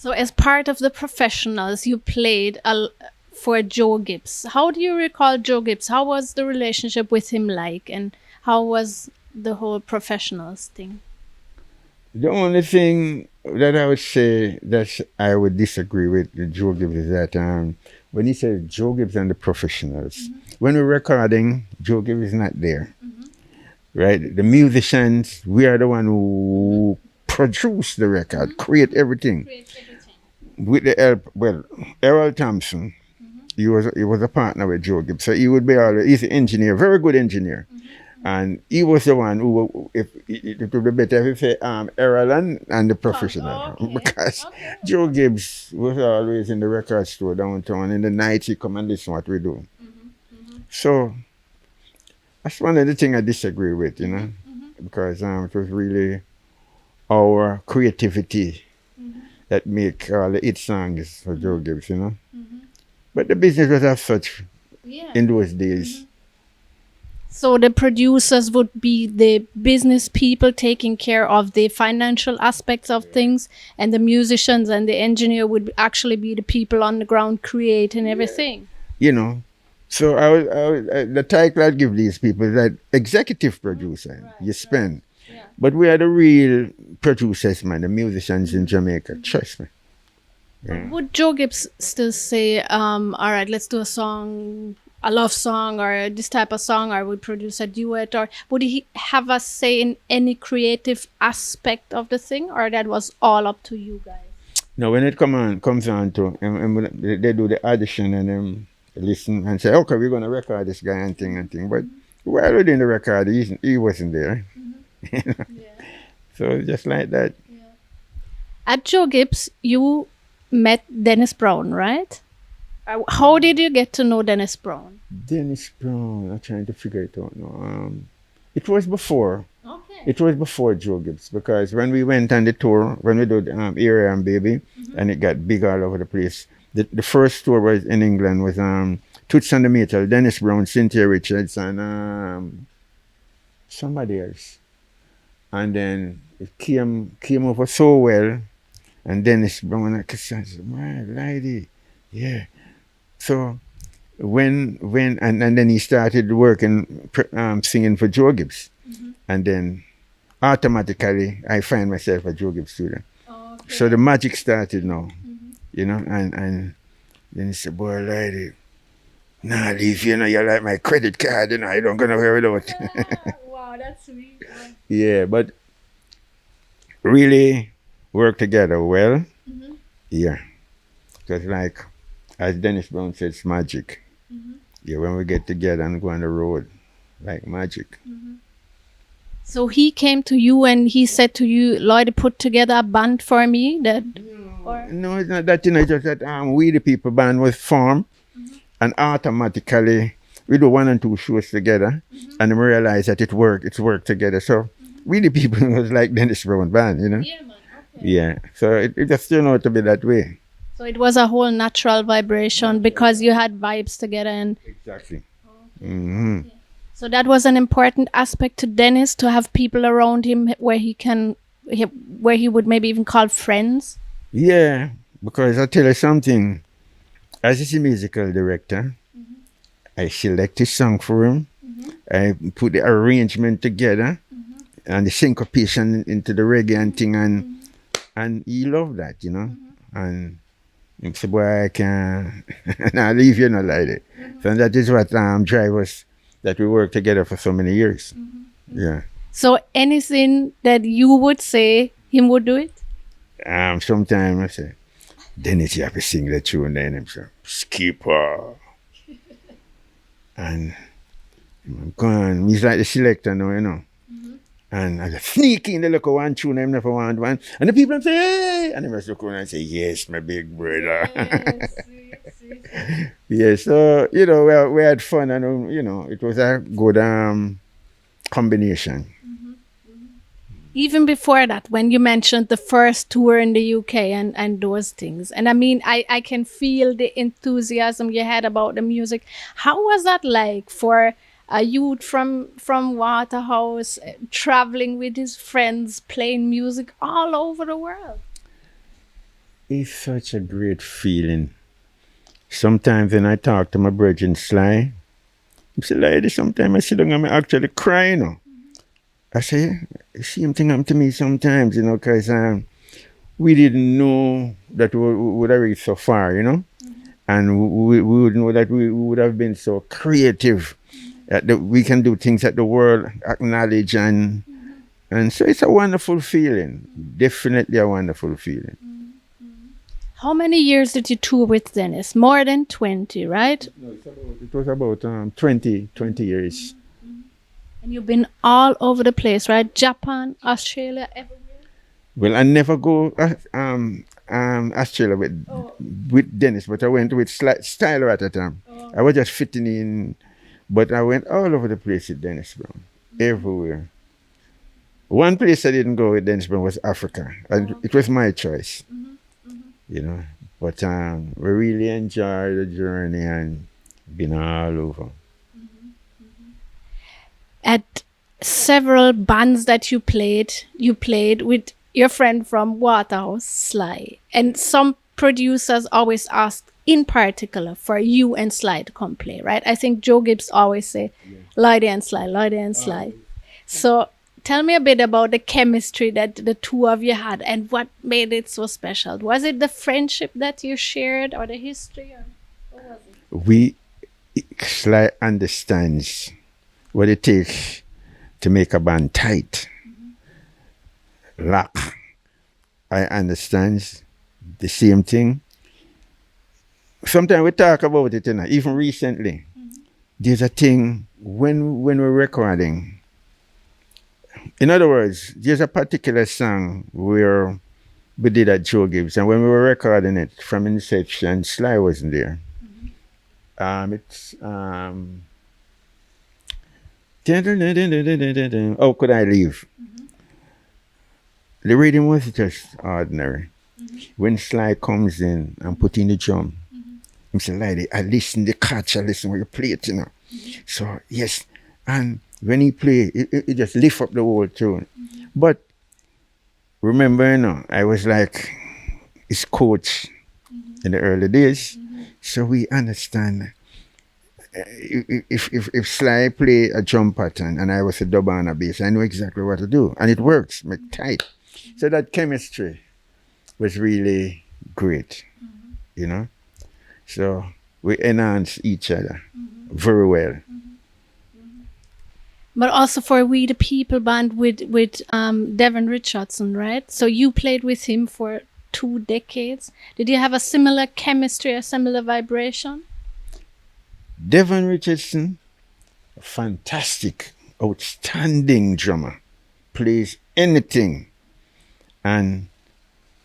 So, as part of the professionals, you played for Joe Gibbs. How do you recall Joe Gibbs? How was the relationship with him like, and how was the whole professionals thing? The only thing that I would say that I would disagree with Joe Gibbs is that when he said Joe Gibbs and the professionals, when we're recording, Joe Gibbs is not there, right? The musicians, we are the one who produce the record, create everything. With the help, well, Errol Thompson, he was a partner with Joe Gibbs, so he would be he's an engineer, very good engineer. And he was the one who, if it would be better if you say Errol and the professional. Because Joe Gibbs was always in the record store downtown. In the night, he come and listen what we do. So that's one of the things I disagree with, because it was really our creativity that make all the hit songs for Joe Gibbs, But the business was as such in those days. So the producers would be the business people taking care of the financial aspects of things, and the musicians and the engineer would actually be the people on the ground creating everything. So the title I'd give these people is that executive producer. You spend. Yeah. But we are the real producers, man, the musicians in Jamaica. Trust me. Yeah. Would Joe Gibbs still say, all right, let's do a love song or this type of song, or would produce a duet, or would he have us say in any creative aspect of the thing, or that was all up to you guys? No, when it comes on to they do the audition and listen and say, okay, we're going to record this guy and thing. But while we're doing the record, he wasn't there. So just like that. Yeah. At Joe Gibbs, you met Dennis Brown, right? How did you get to know Dennis Brown? Dennis Brown, I'm trying to figure it out now. It was before. Okay. It was before Joe Gibbs, because when we went on the tour, when we did Area and Baby, and it got big all over the place. The first tour was in England with Toots and the Maytals, Dennis Brown, Cynthia Richards, and somebody else. And then it came over so well, and Dennis Brown, I said, my lady, yeah. So when and then he started working, singing for Joe Gibbs, and then automatically I find myself a Joe Gibbs student. Okay. So the magic started now, and then he said, boy, lady, nah, leave, you're like my credit card, I don't go nowhere without. Wow, that's sweet. Yeah, but really work together well. Yeah, because like, as Dennis Brown said, it's magic. Yeah, when we get together and go on the road, like magic. So he came to you and he said to you, Lloyd, put together a band for me? No, it's not that, it's just that We the People band was formed, and automatically we do 1 and 2 shows together, and we realize that it's worked together. So We the People was like Dennis Brown band, Yeah, man. Okay. Yeah, so it just turned out to be that way. So it was a whole natural vibration because you had vibes together. Exactly. Okay. So that was an important aspect to Dennis, to have people around him where he would maybe even call friends. Yeah, because I'll tell you something. As a musical director, I select a song for him. I put the arrangement together and the syncopation into the reggae and thing, and he loved that, And he said, boy, I can't leave you not like that. So that is what drive us, that we work together for so many years. Yeah. So anything that you would say, him would do it? Sometimes I say, Dennis, you have to sing that tune, then I'm say, Skipper. And I'm going, he's like the selector now, And I just sneak in the local one tune, I never want one. And the people say, hey! And I must look around and say, yes, my big brother. Yes, sweet. Yeah, so, we had fun, and, it was a good combination. Even before that, when you mentioned the first tour in the UK and those things, and I mean, I can feel the enthusiasm you had about the music. How was that like for a youth from Waterhouse, traveling with his friends, playing music all over the world? It's such a great feeling. Sometimes when I talk to my brethren Sly, I say, lady, sometimes I sit down and I actually cry, you know. I say, same thing happened to me sometimes, you know, because we didn't know that we would have reached so far, you know. And we would know that we would have been so creative that we can do things that the world acknowledge and so it's a wonderful feeling. Definitely a wonderful feeling. How many years did you tour with Dennis? More than 20, right? No, it was about 20 years. And you've been all over the place, right? Japan, Australia, everywhere. Well, I never go Australia with Dennis, but I went with Styler at the time. I was just fitting in, but I went all over the place with Dennis Brown, everywhere. One place I didn't go with Dennis Brown was Africa, and it was my choice, you know. But we really enjoyed the journey and been all over. At several bands that you played with your friend from Waterhouse, Sly. And some producers always ask, in particular, for you and Sly to come play, right? I think Joe Gibbs always say, Lloyd and Sly, Lloyd and Sly. So tell me a bit about the chemistry that the two of you had and what made it so special. Was it the friendship that you shared or the history? Or what was it? Sly understands what it takes to make a band tight. Lock. I understand the same thing. Sometimes we talk about it, you know, even recently. There's a thing when we're recording. In other words, there's a particular song where we did at Joe Gibbs, and when we were recording it from inception, Sly wasn't there. It's How Could I Leave? The rhythm was just ordinary. When Sly comes in and put in the drum, he said, lady, I listen the catch, I listen when you play it, you know. So, yes, and when he play, it just lift up the whole tune. But remember, you know, I was like his coach in the early days, so we understand. If Sly play a drum pattern and I was a dub and a bass, I know exactly what to do, and it works, make tight. So that chemistry was really great, you know. So we enhance each other very well. But also for We the People band with Devin Richardson, right? So you played with him for 2 decades. Did you have a similar chemistry, a similar vibration? Devin Richardson, a fantastic, outstanding drummer, plays anything. And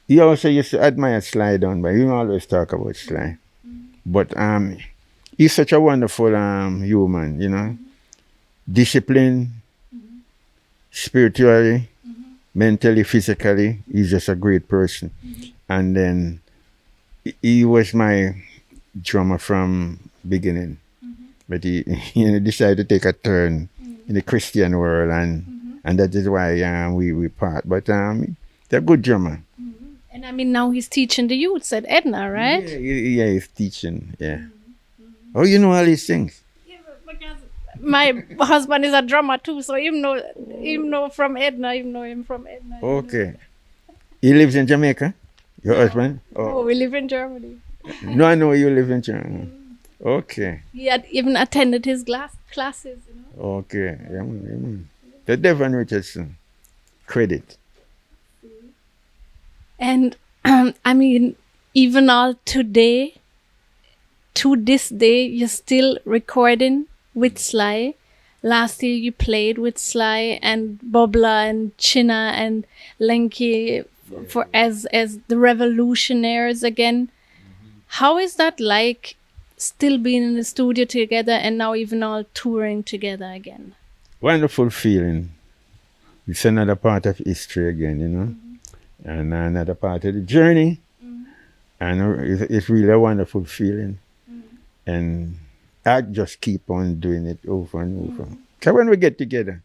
he also used to admire Sly down, but he always talk about Sly. But he's such a wonderful human, you know. Discipline, spiritually, mentally, physically, he's just a great person. And then he was my drummer from beginning. But he decided to take a turn in the Christian world, and that is why we part. But they're a good drummer. And I mean, now he's teaching the youths at Edna, right? Yeah, he's teaching, yeah. Oh, you know all these things? Yeah, because my husband is a drummer too, so him know from Edna, him know him from Edna. Okay. He lives in Jamaica? Your husband? Oh, we live in Germany. No, I know you live in Jamaica. Okay. He had even attended his classes, you know. Okay. Yeah, man. The Devon Richardson. Credit. And I mean, even all today, to this day, you're still recording with Sly. Last year you played with Sly and Bobla and China and Lenky for as the Revolutionaries again. How is that like, still being in the studio together and now even all touring together again? Wonderful feeling. It's another part of history again, you know, and another part of the journey. And it's really a wonderful feeling. And I just keep on doing it over and over. So when we get together,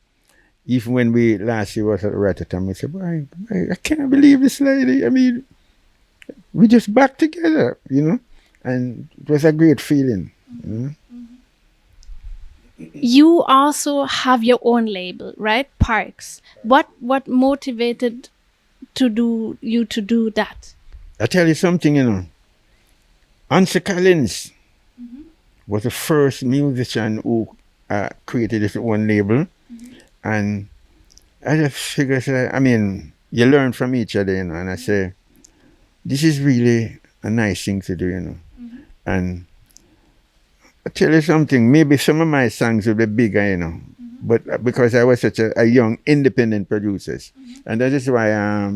even when we last year was at Rotterdam, we said, boy, I can't believe this lady. I mean, we just back together, and it was a great feeling. You also have your own label, right? Parks. What motivated to do that? I tell you something, Answer Collins was the first musician who created his own label, and I just figure, I mean, you learn from each other, and I say, this is really a nice thing to do, and I tell you something, maybe some of my songs will be bigger, but because I was such a young independent producer, and that is why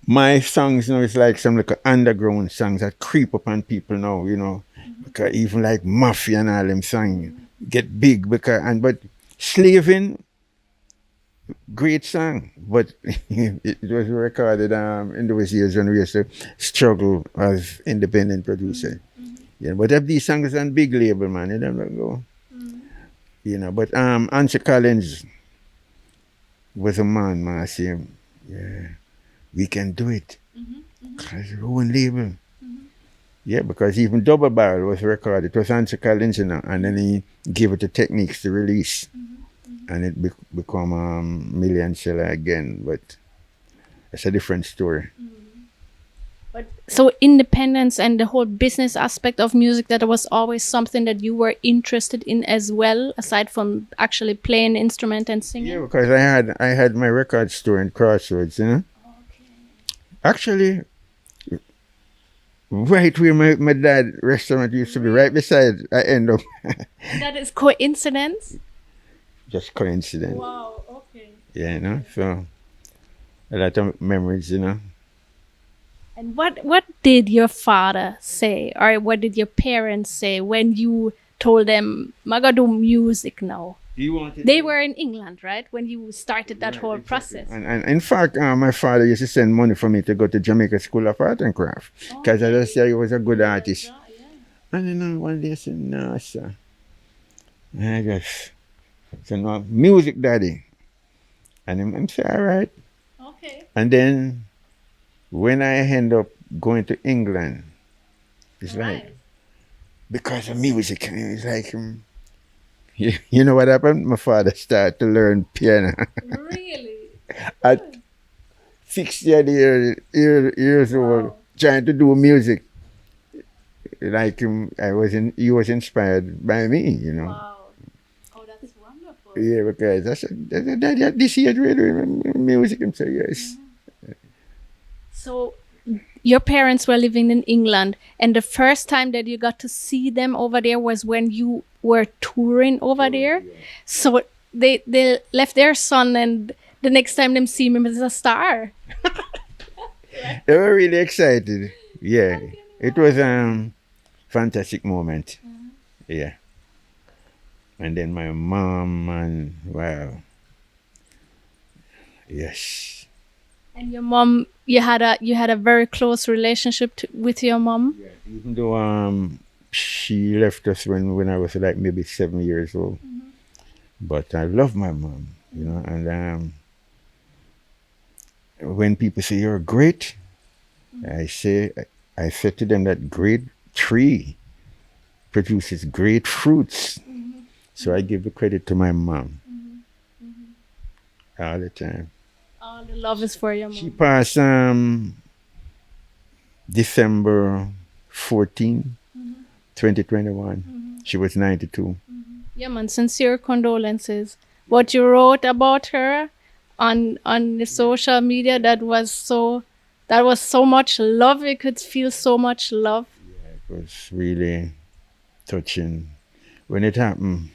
my songs now is like some like underground songs that creep upon people now, because even like Mafia and all them songs get big but Slaving, great song, but it was recorded in those years when we used to struggle as independent producer. Yeah, but if these songs on big label, man, you never go. But Answer Collins was a man, I see him. Yeah, we can do it. Cause our own label. Yeah, because even Double Barrel was recorded. It was Answer Collins, and then he gave it the techniques to release. And it become million seller again, but it's a different story. But so independence and the whole business aspect of music, that was always something that you were interested in as well, aside from actually playing instrument and singing. Yeah, because I had my record store in Crossroads, Okay. Actually, right where my dad restaurant used to be, right beside I end up. That is coincidence? Just coincidence. Wow, okay. Yeah, so a lot of memories, And what did your father say, or what did your parents say when you told them, "I'm gonna do music now"? They were in England, right, when you started that whole process. And in fact, my father used to send money for me to go to Jamaica School of Art and Craft, because I just said he was a good artist. And one day I said, no, sir. I just said, no, music, daddy. And I'm say, all right. Okay. And then when I end up going to England, it's like, because of music, it's like, you know what happened? My father started to learn piano. Really? At 60 years old, trying to do music. Like he was inspired by me, Wow. Oh, that's wonderful. Yeah, because I said, Daddy, this year really music. And say, yes. So your parents were living in England, and the first time that you got to see them over there was when you were touring over there. Yeah. So they left their son, and the next time them see him as a star. They were really excited. Yeah, it was fantastic moment. Yeah. And then my mom, and wow. Yes. And your mom, you had a very close relationship with your mom? Yeah. Even though she left us when I was like maybe 7 years old. But I love my mom, and when people say you're great, I said to them that great tree produces great fruits. So I give the credit to my mom all the time. All the love is for your mom. She passed December 14, 2021. She was 92. Yeah, man, sincere condolences. What you wrote about her on the social media, that was so much love. You could feel so much love. Yeah, it was really touching. When it happened,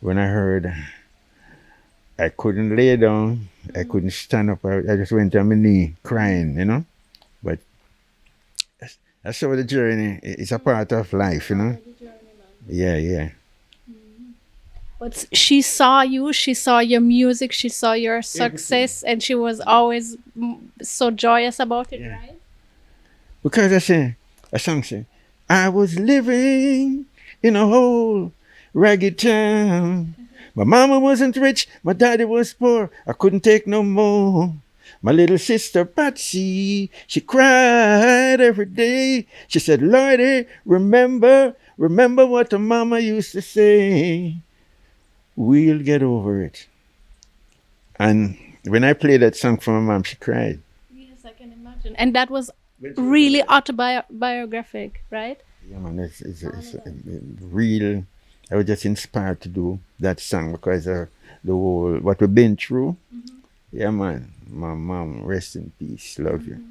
when I heard, I couldn't lay down, I couldn't stand up. I just went on my knee crying, But that's how the journey is a part of life, Yeah. But she saw you, she saw your music, she saw your success, and she was always so joyous about it, right? Because a song say, I was living in a whole ragged town. My mama wasn't rich, my daddy was poor. I couldn't take no more. My little sister Patsy, she cried every day. She said, Lordy, remember what the mama used to say. We'll get over it. And when I played that song for my mom, she cried. Yes, I can imagine. And that was really autobiographic, right? Yeah, man, it's real. I was just inspired to do that song because of the whole, what we've been through. Yeah, man. My mom, rest in peace. Love you.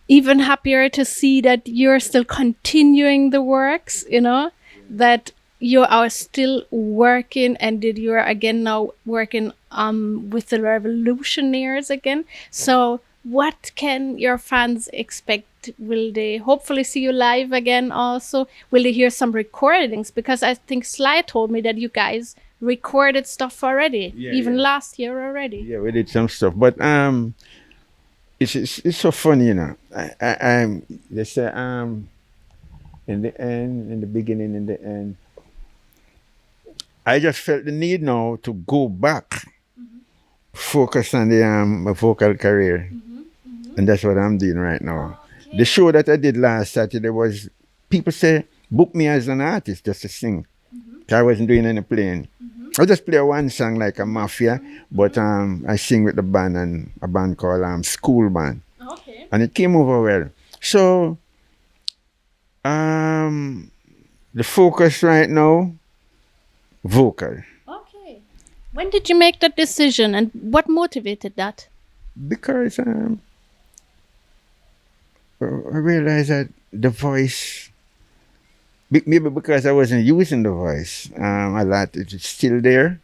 Even happier to see that you're still continuing the works, that you are still working and that you're again now working with the revolutionaries again. So what can your fans expect? Will they hopefully see you live again also? Will they hear some recordings? Because I think Sly told me that you guys recorded stuff already, even last year already. Yeah, we did some stuff. But it's so funny, they say in the end, in the beginning, in the end, I just felt the need now to go back, focus on the my vocal career, and that's what I'm doing right now. Okay. The show that I did last Saturday was, people say, book me as an artist just to sing. I wasn't doing any playing. I just play one song like a mafia, but I sing with the band, and a band called School Band. Okay. And it came over well. So the focus right now, vocal. Okay. When did you make that decision and what motivated that? Because I realized that the voice, maybe because I wasn't using the voice a lot, it's still there.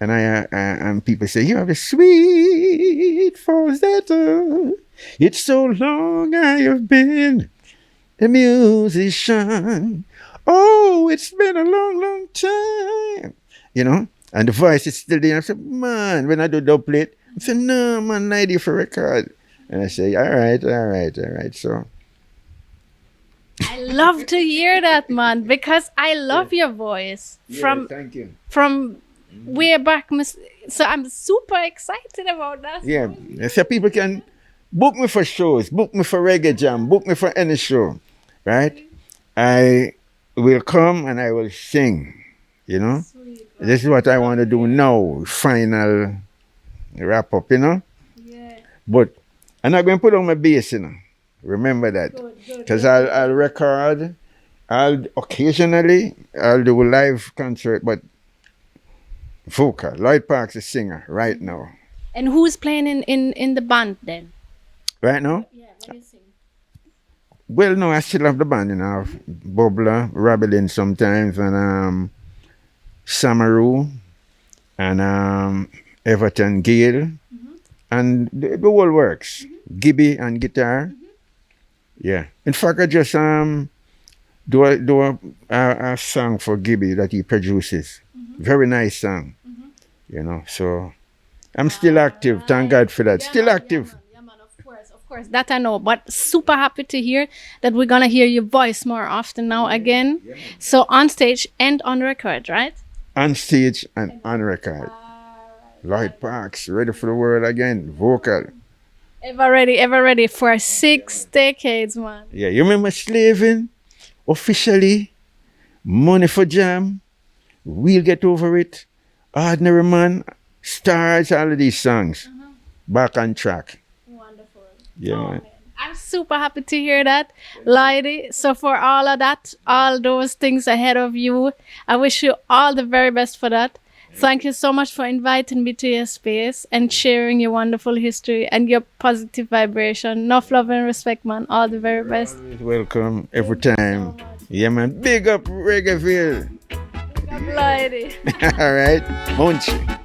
And and people say, you have a sweet falsetto. It's so long I have been a musician. Oh, it's been a long, long time. And the voice is still there. I said, man, when I do dub plate, I said, no, man, 90 for record. And I say, all right. So I love to hear that, man, because I love your voice thank you. From way back. So I'm super excited about that. Yeah, so people can book me for shows, book me for Reggae Jam, book me for any show, right? I will come and I will sing, Sweet. This is what I want to do now, final wrap up, Yeah. But I'm not going to put on my bass, Remember that. Because I'll record, occasionally I'll do a live concert, but vocal. Lloyd Parks is singer right now. And who's playing in the band then? Right now? Yeah, what do you sing? Well, no, I still have the band, Bubbler, Rabelin sometimes, and Samaru, and Everton Gale, and the whole works. Gibby and guitar. Yeah. In fact, I just do a song for Gibby that he produces. Very nice song. So I'm still active. Thank God for that. Still active. Yeah, man, of course. That I know. But super happy to hear that we're going to hear your voice more often now again. Yeah. So on stage and on record, right? On stage and on record. Lloyd Parks, ready for the world again. Vocal. Ever ready for 6 decades, man. Yeah, you remember Slaving? Officially, Money for Jam, We'll Get Over It, Ordinary Man, Stars, all of these songs. Back on track. Wonderful. Yeah, man. I'm super happy to hear that, Lloyd. So for all of that, all those things ahead of you, I wish you all the very best for that. Thank you so much for inviting me to your space and sharing your wonderful history and your positive vibration. Enough love and respect, man. All the very best. Welcome every time. Yeah, man. Big up Reggaeville. Big up, Lloyd. All right. Munchy.